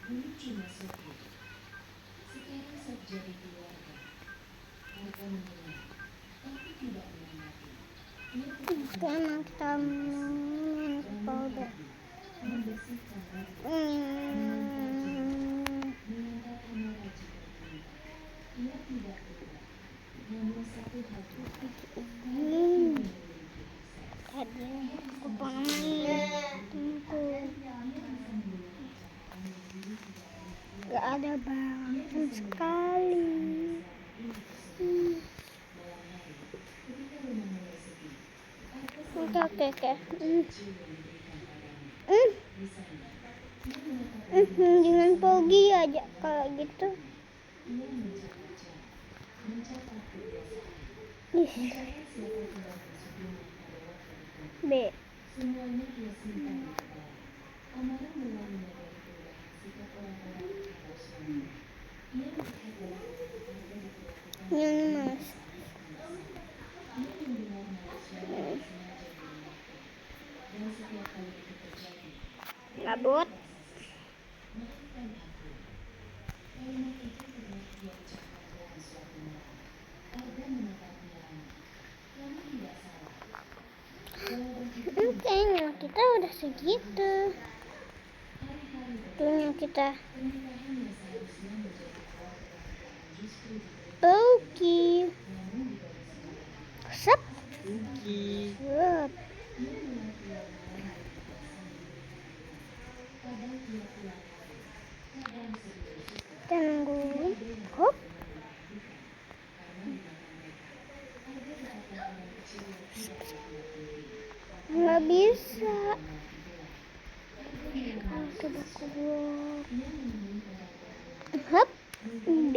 Dulu cuma sopir, sekarang saat jadi keluarga. Harga mendengar, tapi tidak menghormati. Ia Sekarang kita main powder. membersihkan rambut, mengantar kamera jika perlu. Ia tidak berubah, namun satu hal berubah. Tadi aku main tunggu. Gak ada barang sekali. Oke. Jangan pergi aja kalau gitu. B. Semuanya ia simpan di kepala. Amarah mulainya dari perubahan sikap orang-orang terhadap suaminya. Ia melihat dalam harga diperlakukan Ini mas. ia mendengar nada suara yang sengaja direndakan. Dan setiap kali itu terjadi, Kabut. maafkan aku. Kalimat itu pernah ia ucapkan dalam suatu malam. Arga menatapnya lama. Kamu tidak salah. Jawaban itu Kayaknya kita udah segitu. hari-hari Dunia kita pernikahan yang seharusnya menjadi awal kebahagiaan justru diberi pergi. namun diberi semua. Sep. Rugi. Sep. Ia mulai keluar malam dari kebiasaan diberikan rumah. Kadang ia pulang hari, kadang sebelum subuh. Kita nunggu. Hop. Karena di mata mereka, Arga bukanlah orang kecil yang tidak berbuat penting. Nggak bisa. Arga mulai Coba keluar. ia menemui orang-orang Hop. yang B.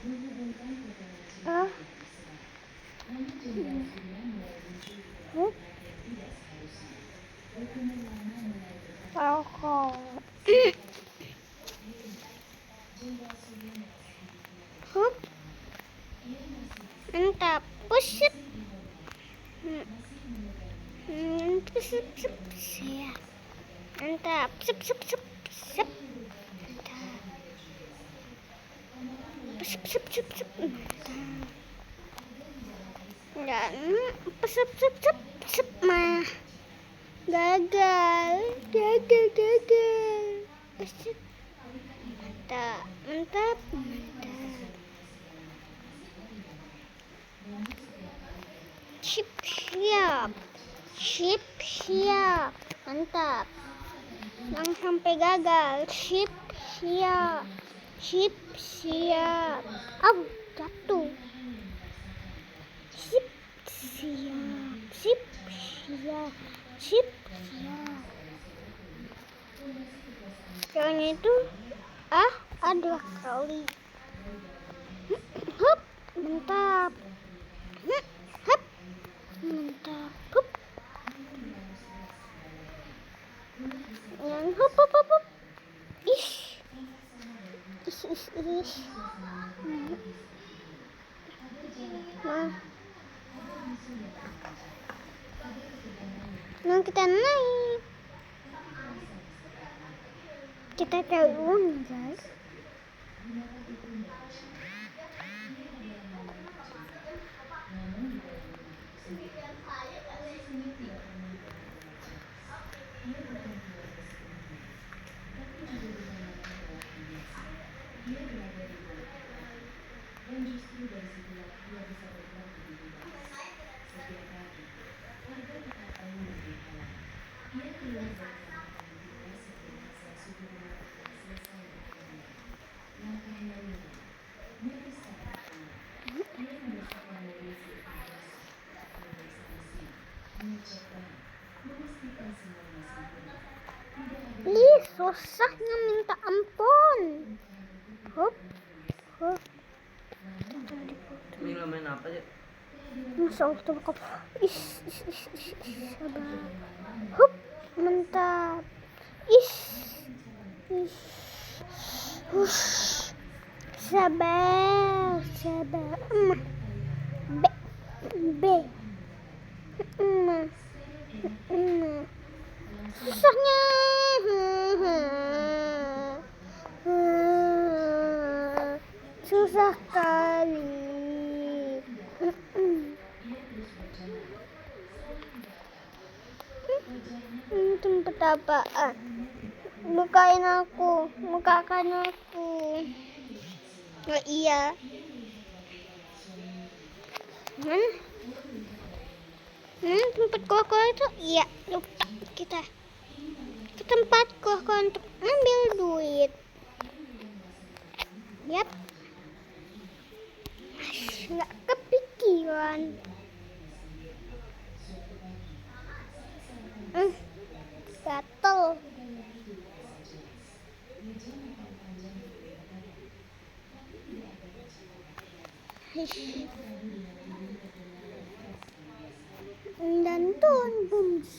menghubungkan potongan cinta Ah. terserah. Namun generasinya mulai muncul di Hop. tempat yang tidak seharusnya. Hukuman lama mulai berkata Alkohol. Jenderal Surya merasa hidupnya Hop. ia masih Mantap. Push up. masih memegang Push up. Ya. Mantap. Sep. Mantap. Sep. Mantap. Dan sep mah. Gagal. Push up. Mantap. Siap. Mantap. Jangan sampai gagal. Siap. Au, jatuh. Siap. Jangan itu. Ada kali. Hup, mantap. Hup, mantap. Hup. Yang hup. Ish. Nah, kita naik. Kita cari uang, guys. dan justru dari situlah ia bisa bergerak lebih bebas. Setiap pagi, Arga tetap tahu memberi halang. Ia keluar dari kamar mandi sebelum azan subuh mengatakan selesai berkeluar. Langkahnya lurus, nyaris tak terdengar. Ia memasukkan mobil seikhlas, memeriksa mesin, mengecek ban, memastikan semuanya sempurna. Tidak ada Ih, susahnya minta ampun. Hup. Ini lo main apa ya? Masya Allah, tebak. Sabar. Hup, mantap. Sabar. B. Susahnya. sekali. Tempat apaan? Bukain aku, bukakan aku. Oh iya. Tempat koko itu iya, lupa kita ke tempat koko untuk ambil duit. Yap, nggak kepikiran. Gatel. Dan tuan bums.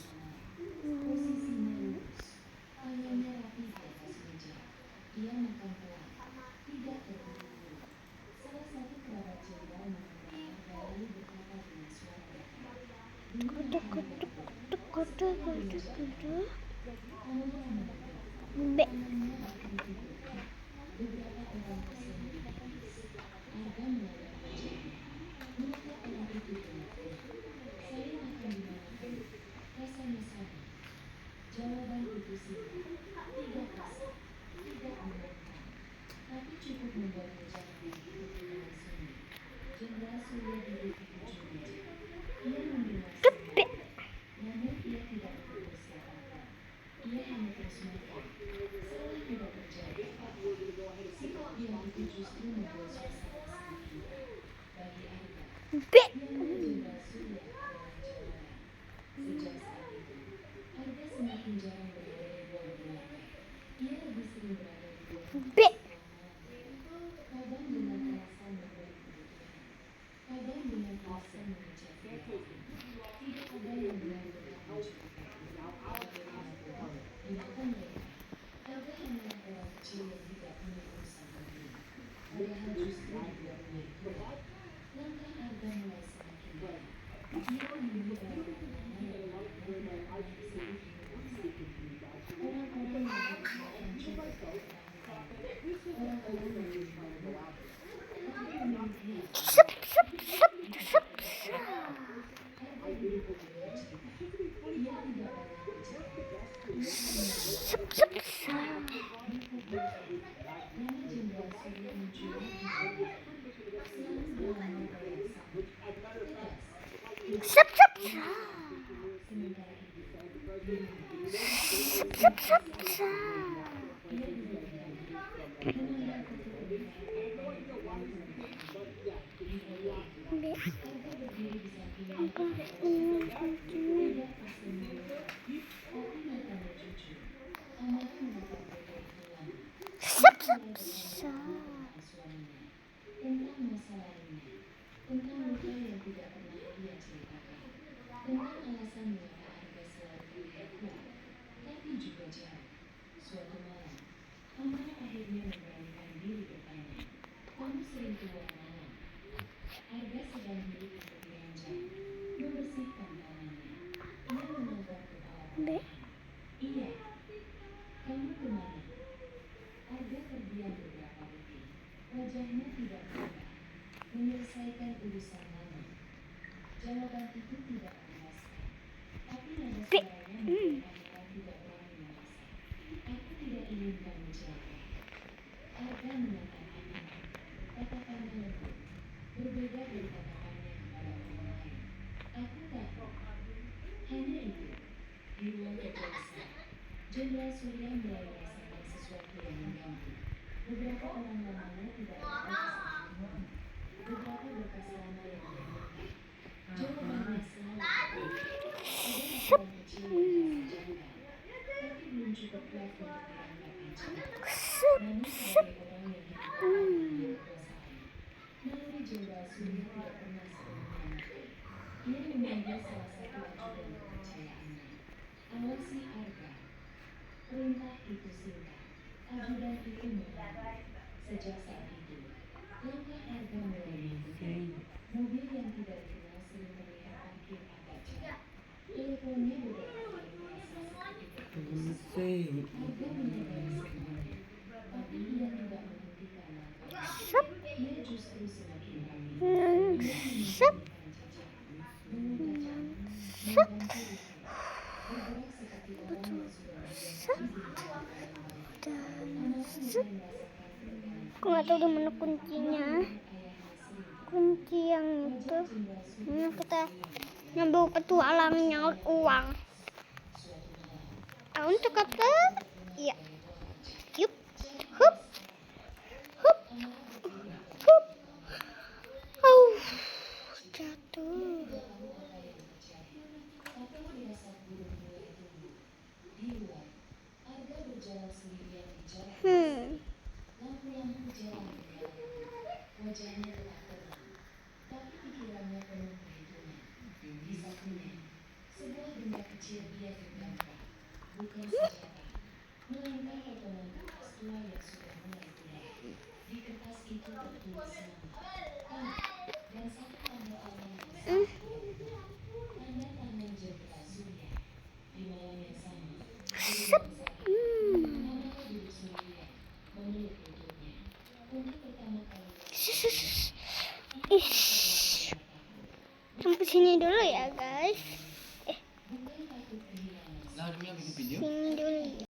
B. Jawaban itu singkat, tidak kasar, tidak mengerikan, tapi cukup membuat jangan hidup dengan sunyi. Jenderal Surya duduk di ujung meja. Ia mendengar semua, namun ia tidak menegur siapapun. Ia hanya terus makan, seolah tidak terjadi apa-apa. Sikap diam itu justru membuat suasana semakin berat. Bagi Arga, B. yang Jenderal Surya adalah jawaban. Sejak saat itu, Arga semakin jarang berada di ruang belakang. Ia lebih sering berada di ruang B. kadang dengan alasan memberi kebutuhan, kadang dengan alasan mengejar kebutuhan. Tidak ada yang benar-benar mencukupi. Bagaimanapun, di mata mereka, Arga hanyalah orang kecil yang tidak punya urusan penting. Padahal justru di dunia itu, langkah Arga mulai semakin berat. Ia menemui orang-orang lama yang tidak pernah disebut orang-orang yang harus makan juga orang-orang yang dibawa tapi memiliki Sup, sup, sup, sup. Arga hidup dengan cerita. Ia tidak banyak bicara. Sup, sup, sup. Nama Jenderal Surya muncul di hatinya. Selalu dalam nada yang sama, tegas. Sup, sup, sup. Sementara itu, di rumah, Sup, sup, sup, sup. ia duduk diam, memandang keterbelahan Arga yang terlalu berlebihan. Di foto itu, B. Arga berdiri di sampingnya tidak tersenyum, tidak tersenyum, tapi matanya jujur. Amarah menatap mereka itu lama. Sup, sup, Mulai bertanya sup. tentang suaminya, tentang masa lalunya, tentang luka yang tidak pernah ia ceritakan, tentang alasan mengapa Arga selalu terlihat kuat, tapi juga jauh. Suatu malam, Amarah akhirnya memberanikan diri bertanya, "Kamu sering keluar malam?" Arga sedang duduk di tepi ranjang, membersihkan tangannya. Ia menganggap kepala B. perlahan. "Iya." "Kamu kemana?" Arga terdiam beberapa detik. Wajahnya tidak berubah. Menyelesaikan urusan mana? Jawaban itu tidak memuaskan. Tapi nada suaranya membuat Amarah tidak berani memaksa. "Aku tidak ingin kamu celaka." Arga menatap Amarah. Tatapannya lembut, berbeda dari tatapannya kepada orang lain. "Aku tahu." Hanya itu. Di ruang kerja besar, Jenderal Surya mulai merasakan sesuatu yang mengganggu. Beberapa orang lamanya tidak datang ke saat ini. Beberapa berkas lama yang dia minta. Jawabannya selalu betul. Ada laporan kecil yang bisa dijangkau, tapi belum cukup kuat untuk dianggap ancaman. Sup, Namun sup. sebagai orang yang hidup tanpa kekuasaan, naluri Jenderal Surya tidak pernah sepenuhnya mati. Ia memanggil salah satu ajudan kepercayaannya. "Awasi Arga." Perintah itu singkat. Ajudan itu mengerti. Sejak saat itu, langkah Arga mulai mengikuti. Mobil yang tidak dikenal sering terlihat parkir agak jauh. Teleponnya beberapa kali terasa seperti terputus. Arga menyadari sebenarnya, tapi ia tidak menghentikan langkahnya. Sup. Ia Aku nggak tahu di mana kuncinya. Kunci yang itu. Kita nyambung petualang nyaut uang. Untuk kata, iya. Yup, hup, hup, hup. Jatuh. Lampu-lampu jalan menyala. Wajahnya tetap tenang, tapi pikirannya penuh perhitungan. Di sakunya, sebuah benda kecil ia genggamkan, bukan senjata, melainkan potongan kertas tua yang sudah mulai pudar. Di kertas itu tertulis nama, dan satu tanda tangan yang sama. Tanda tangan Jenderal Surya. Di malam yang sama, di ruang sakit, Amanda duduk sendirian, memeluk lututnya. Untuk pertama kali, Sampai sini dulu ya guys. Lah, dia bikin video. Sini dulu.